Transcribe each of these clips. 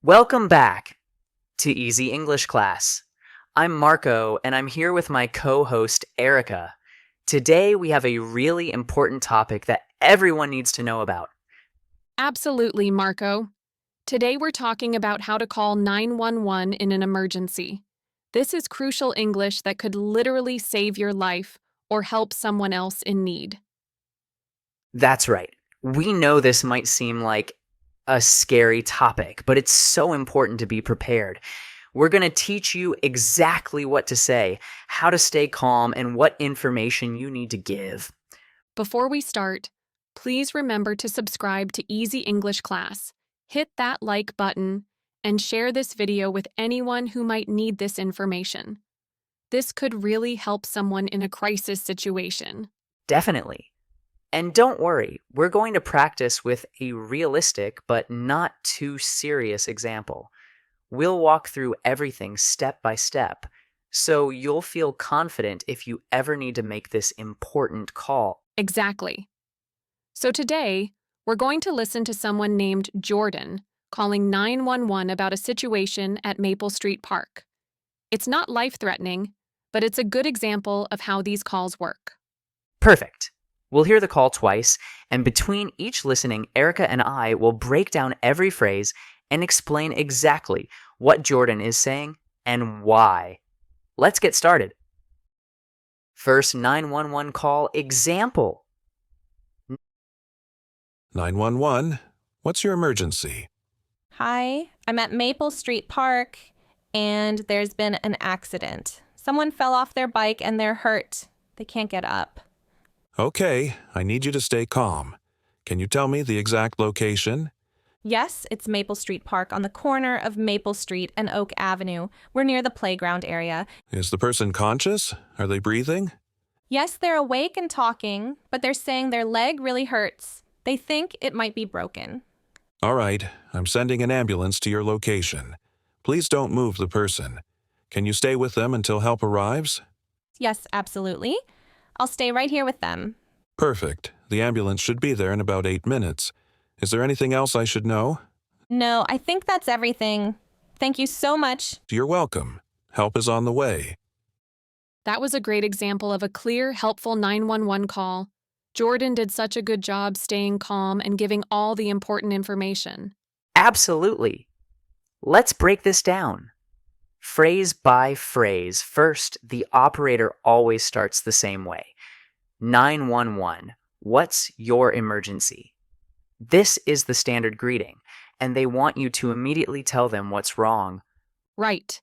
Welcome back to Easy English Class. I'm Marco, and I'm here with my co-host, Erica. Today, we have a really important topic that everyone needs to know about. Absolutely, Marco. Today we're talking about how to call 911 in an emergency. This is crucial English that could literally save your life or help someone else in need. That's right. We know this might seem like a scary topic, but it's so important to be prepared. We're going to teach you exactly what to say, how to stay calm, and what information you need to give. Before we start, please remember to subscribe to Easy English Class, hit that like button, and share this video with anyone who might need this information. This could really help someone in a crisis situation. Definitely. And don't worry, we're going to practice with a realistic but not too serious example. We'll walk through everything step by step, so you'll feel confident if you ever need to make this important call. Exactly. So today, we're going to listen to someone named Jordan calling 911 about a situation at Maple Street Park. It's not life-threatening, but it's a good example of how these calls work. Perfect. We'll hear the call twice, and between each listening, Erica and I will break down every phrase and explain exactly what Jordan is saying and why. Let's get started. First 911 call example. 911, what's your emergency? Hi, I'm at Maple Street Park, and there's been an accident. Someone fell off their bike and they're hurt. They can't get up. Okay, I need you to stay calm. Can you tell me the exact location? Yes, it's Maple Street Park on the corner of Maple Street and Oak Avenue. We're near the playground area. Is the person conscious? Are they breathing? Yes, they're awake and talking, but they're saying their leg really hurts. They think it might be broken. All right, I'm sending an ambulance to your location. Please don't move the person. Can you stay with them until help arrives? Yes, absolutely. I'll stay right here with them. Perfect. The ambulance should be there in about 8 minutes. Is there anything else I should know? No, I think that's everything. Thank you so much. You're welcome. Help is on the way. That was a great example of a clear, helpful 911 call. Jordan did such a good job staying calm and giving all the important information. Absolutely. Let's break this down. Phrase by phrase. First, the operator always starts the same way. 911. What's your emergency? This is the standard greeting, and they want you to immediately tell them what's wrong. Right.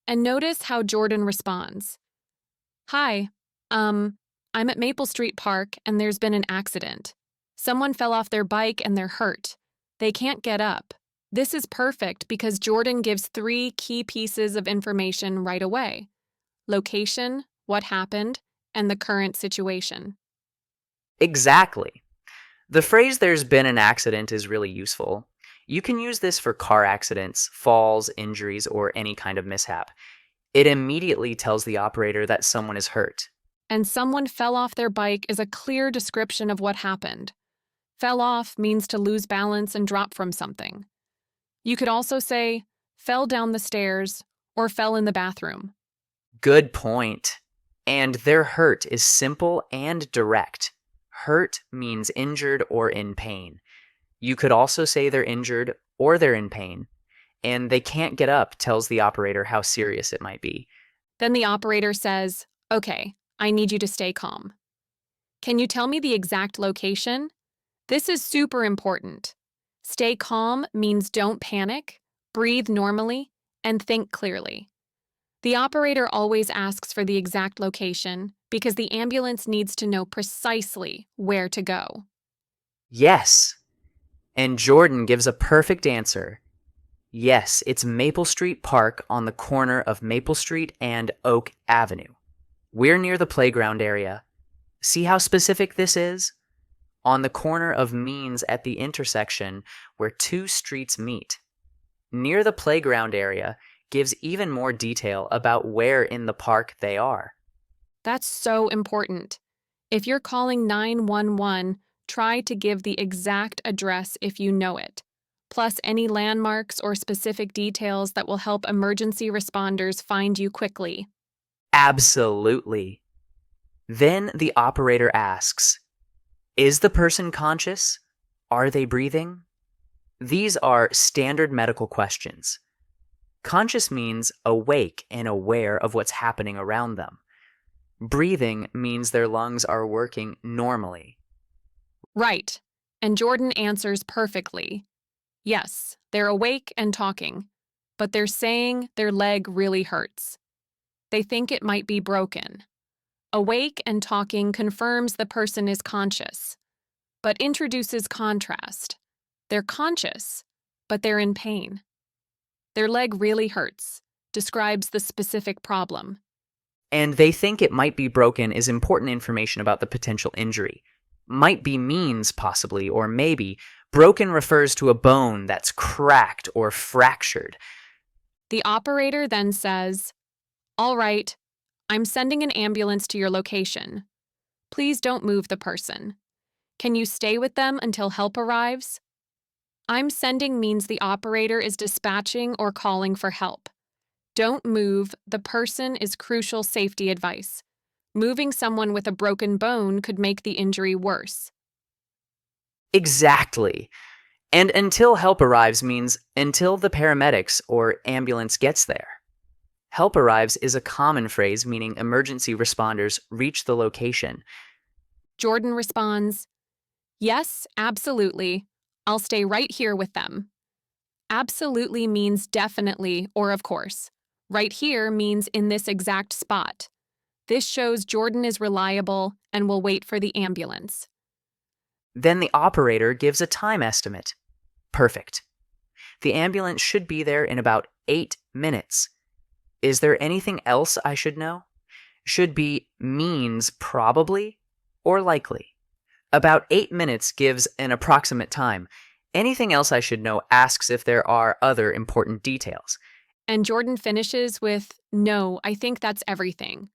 And notice how Jordan responds. Hi, I'm at Maple Street Park and there's been an accident. Someone fell off their bike and they're hurt. They can't get up. This is perfect because Jordan gives 3 key pieces of information right away: location, what happened, and the current situation. Exactly. The phrase "there's been an accident" is really useful. You can use this for car accidents, falls, injuries, or any kind of mishap. It immediately tells the operator that someone is hurt. And someone fell off their bike is a clear description of what happened. Fell off means to lose balance and drop from something. You could also say, fell down the stairs, or fell in the bathroom. Good point. And "they're hurt" is simple and direct. Hurt means injured or in pain. You could also say they're injured or they're in pain. And "they can't get up" tells the operator how serious it might be. Then the operator says, okay, I need you to stay calm. Can you tell me the exact location? This is super important. Stay calm means don't panic, breathe normally, and think clearly. The operator always asks for the exact location because the ambulance needs to know precisely where to go. Yes. And Jordan gives a perfect answer. Yes, it's Maple Street Park on the corner of Maple Street and Oak Avenue. We're near the playground area. See how specific this is? On the corner of means at the intersection where 2 streets meet. Near the playground area gives even more detail about where in the park they are. That's so important. If you're calling 911, try to give the exact address if you know it. plus any landmarks or specific details that will help emergency responders find you quickly. Absolutely. Then the operator asks, is the person conscious? Are they breathing? These are standard medical questions. Conscious means awake and aware of what's happening around them. Breathing means their lungs are working normally. Right. And Jordan answers perfectly. Yes, they're awake and talking, but they're saying their leg really hurts. They think it might be broken. Awake and talking confirms the person is conscious, but introduces contrast. They're conscious, but they're in pain. Their leg really hurts, describes the specific problem. And they think it might be broken is important information about the potential injury. Might be means possibly, or maybe. Broken refers to a bone that's cracked or fractured. The operator then says, "All right, I'm sending an ambulance to your location. Please don't move the person. Can you stay with them until help arrives?" I'm sending means the operator is dispatching or calling for help. Don't move the person is crucial safety advice. Moving someone with a broken bone could make the injury worse. Exactly. And until help arrives means until the paramedics or ambulance gets there. Help arrives is a common phrase meaning emergency responders reach the location. Jordan responds, "Yes, absolutely. I'll stay right here with them." Absolutely means definitely or of course. Right here means in this exact spot. This shows Jordan is reliable and will wait for the ambulance. Then the operator gives a time estimate. Perfect. The ambulance should be there in about 8 minutes. Is there anything else I should know? Should be means probably or likely. About 8 minutes gives an approximate time. Anything else I should know asks if there are other important details. And Jordan finishes with, "No, I think that's everything.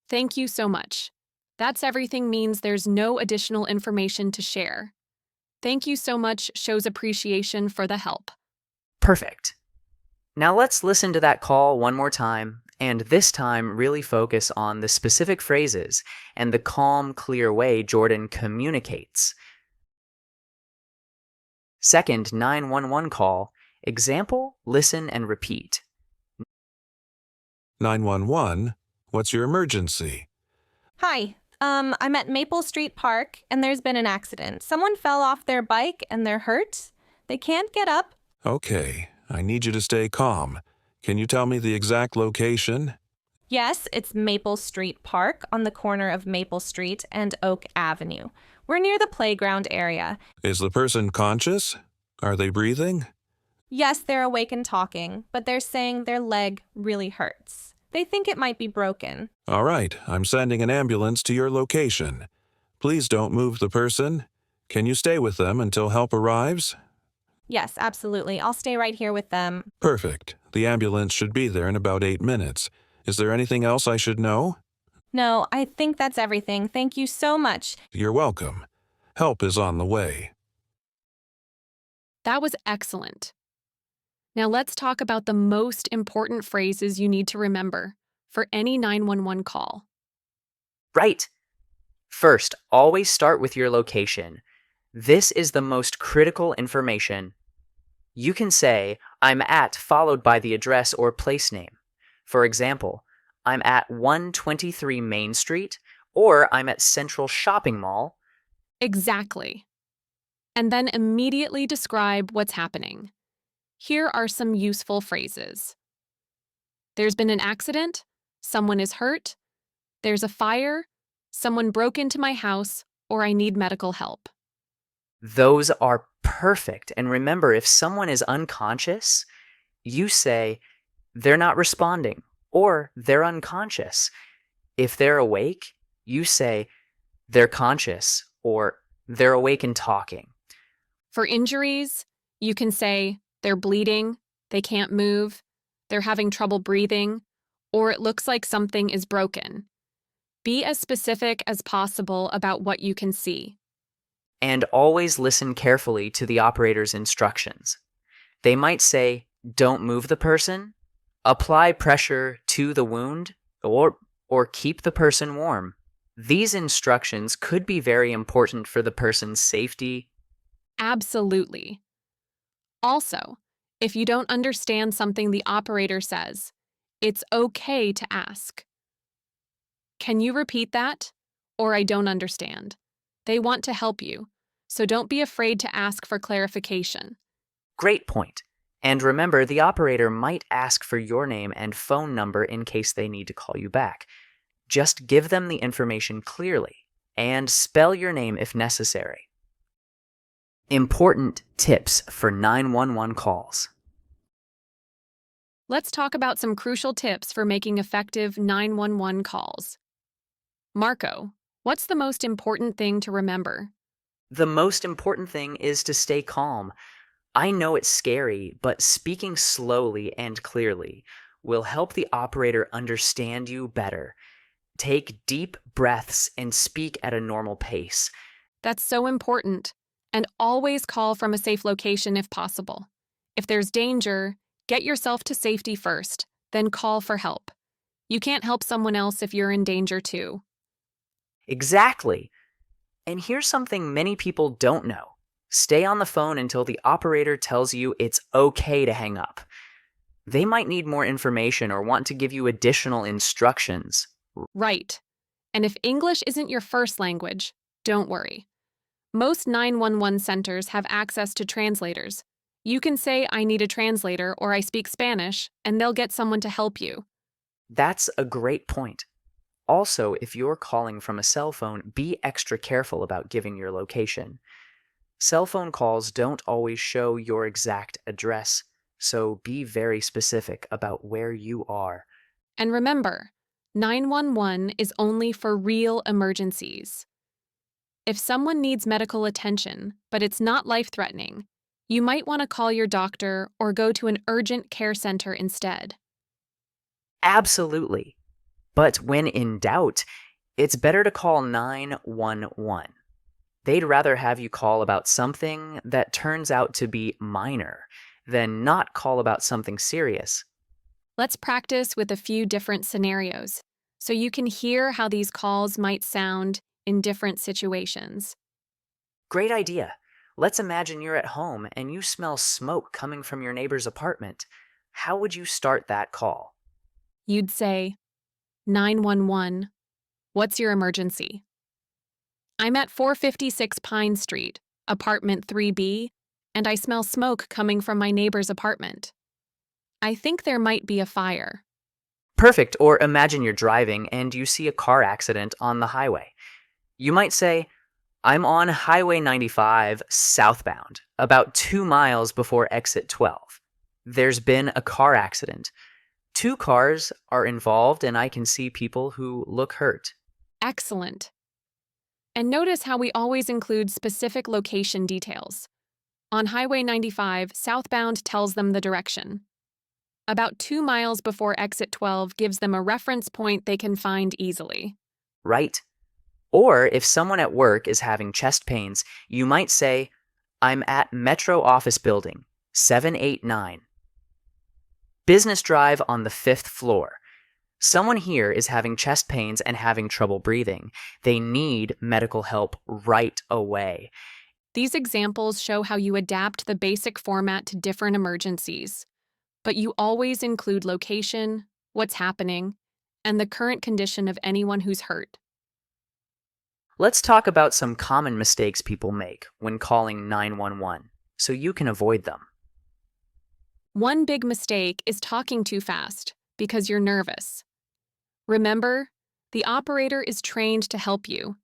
Thank you so much. That's everything means there's no additional information to share. Thank you so much shows appreciation for the help." Perfect. Now let's listen to that call one more time, and this time really focus on the specific phrases and the calm, clear way Jordan communicates. Second 911 call, example, listen, and repeat. 911, what's your emergency? Hi, I'm at Maple Street Park, and there's been an accident. Someone fell off their bike, and they're hurt. They can't get up. Okay, I need you to stay calm. Can you tell me the exact location? Yes, it's Maple Street Park on the corner of Maple Street and Oak Avenue. We're near the playground area. Is the person conscious? Are they breathing? Yes, they're awake and talking, but they're saying their leg really hurts. They think it might be broken. All right, I'm sending an ambulance to your location. Please don't move the person. Can you stay with them until help arrives? Yes, absolutely. I'll stay right here with them. Perfect. The ambulance should be there in about 8 minutes. Is there anything else I should know? No, I think that's everything. Thank you so much. You're welcome. Help is on the way. That was excellent. Now let's talk about the most important phrases you need to remember for any 911 call. Right. First, always start with your location. This is the most critical information. You can say, "I'm at," followed by the address or place name. For example, "I'm at 123 Main Street," or "I'm at Central Shopping Mall." Exactly. And then immediately describe what's happening. Here are some useful phrases. There's been an accident. Someone is hurt. There's a fire. Someone broke into my house, or I need medical help. Those are perfect. And remember, if someone is unconscious, you say, "They're not responding," or "They're unconscious." If they're awake, you say, "They're conscious," or "They're awake and talking." For injuries, you can say they're bleeding, they can't move, they're having trouble breathing, or it looks like something is broken. Be as specific as possible about what you can see. And always listen carefully to the operator's instructions. They might say, don't move the person, apply pressure to the wound, or keep the person warm. These instructions could be very important for the person's safety. Absolutely. Also, if you don't understand something the operator says, it's okay to ask. Can you repeat that? Or I don't understand. They want to help you, so don't be afraid to ask for clarification. Great point. And remember, the operator might ask for your name and phone number in case they need to call you back. Just give them the information clearly and spell your name if necessary. Important tips for 911 calls. Let's talk about some crucial tips for making effective 911 calls. Marco, what's the most important thing to remember? The most important thing is to stay calm. I know it's scary, but speaking slowly and clearly will help the operator understand you better. Take deep breaths and speak at a normal pace. That's so important. And always call from a safe location if possible. If there's danger, get yourself to safety first, then call for help. You can't help someone else if you're in danger too. Exactly. And here's something many people don't know. Stay on the phone until the operator tells you it's okay to hang up. They might need more information or want to give you additional instructions. Right. And if English isn't your first language, don't worry. Most 911 centers have access to translators. You can say, I need a translator or I speak Spanish, and they'll get someone to help you. That's a great point. Also, if you're calling from a cell phone, be extra careful about giving your location. Cell phone calls don't always show your exact address, so be very specific about where you are. And remember, 911 is only for real emergencies. If someone needs medical attention, but it's not life-threatening, you might want to call your doctor or go to an urgent care center instead. Absolutely. But when in doubt, it's better to call 911. They'd rather have you call about something that turns out to be minor than not call about something serious. Let's practice with a few different scenarios so you can hear how these calls might sound in different situations. Great idea. Let's imagine you're at home and you smell smoke coming from your neighbor's apartment. How would you start that call? You'd say, 911, what's your emergency? I'm at 456 Pine Street, apartment 3B, and I smell smoke coming from my neighbor's apartment. I think there might be a fire. Perfect. Or imagine you're driving and you see a car accident on the highway. You might say, I'm on Highway 95 southbound, about 2 miles before exit 12. There's been a car accident. 2 cars are involved and I can see people who look hurt. Excellent. And notice how we always include specific location details. On Highway 95, southbound tells them the direction. About 2 miles before exit 12 gives them a reference point they can find easily. Right? Or if someone at work is having chest pains, you might say, I'm at Metro Office Building, 789. Business Drive on the 5th floor. Someone here is having chest pains and having trouble breathing. They need medical help right away. These examples show how you adapt the basic format to different emergencies, but you always include location, what's happening, and the current condition of anyone who's hurt. Let's talk about some common mistakes people make when calling 911, so you can avoid them. One big mistake is talking too fast because you're nervous. Remember, the operator is trained to help you,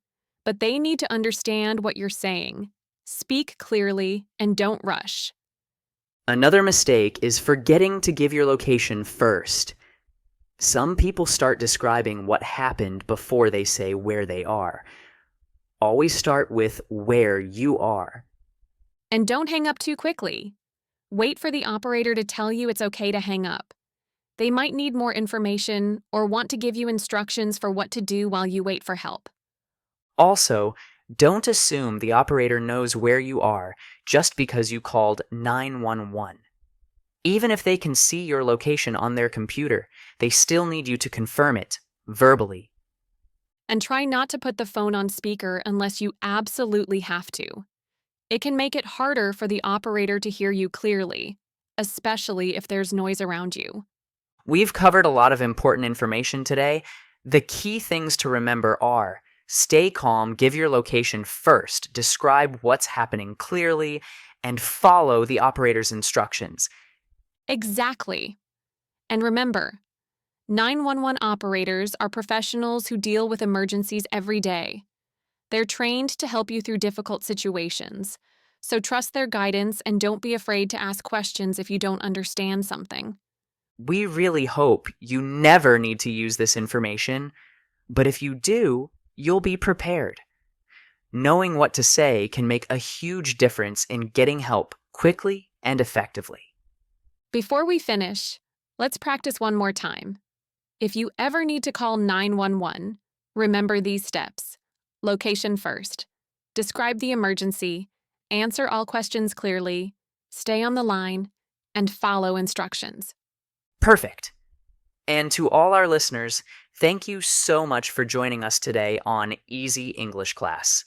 but they need to understand what you're saying. Speak clearly and don't rush. Another mistake is forgetting to give your location first. Some people start describing what happened before they say where they are. Always start with where you are. And don't hang up too quickly. Wait for the operator to tell you it's okay to hang up. They might need more information or want to give you instructions for what to do while you wait for help. Also, don't assume the operator knows where you are just because you called 911. Even if they can see your location on their computer, they still need you to confirm it verbally. And try not to put the phone on speaker unless you absolutely have to. It can make it harder for the operator to hear you clearly, especially if there's noise around you. We've covered a lot of important information today. The key things to remember are: stay calm, give your location first, describe what's happening clearly, and follow the operator's instructions. Exactly. And remember, 911 operators are professionals who deal with emergencies every day. They're trained to help you through difficult situations, so trust their guidance and don't be afraid to ask questions if you don't understand something. We really hope you never need to use this information, but if you do, you'll be prepared. Knowing what to say can make a huge difference in getting help quickly and effectively. Before we finish, let's practice one more time. If you ever need to call 911, remember these steps. Location first. Describe the emergency. Answer all questions clearly. Stay on the line. And follow instructions. Perfect. And to all our listeners, thank you so much for joining us today on Easy English Class.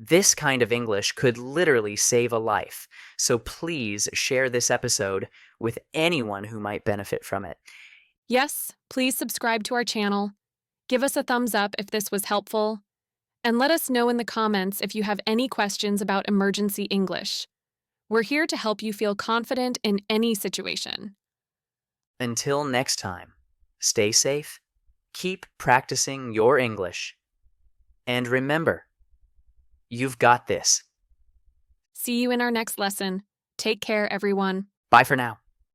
This kind of English could literally save a life, so please share this episode with anyone who might benefit from it. Yes, please subscribe to our channel. Give us a thumbs up if this was helpful. And let us know in the comments if you have any questions about emergency English. We're here to help you feel confident in any situation. Until next time, stay safe, keep practicing your English, and remember, you've got this. See you in our next lesson. Take care, everyone. Bye for now.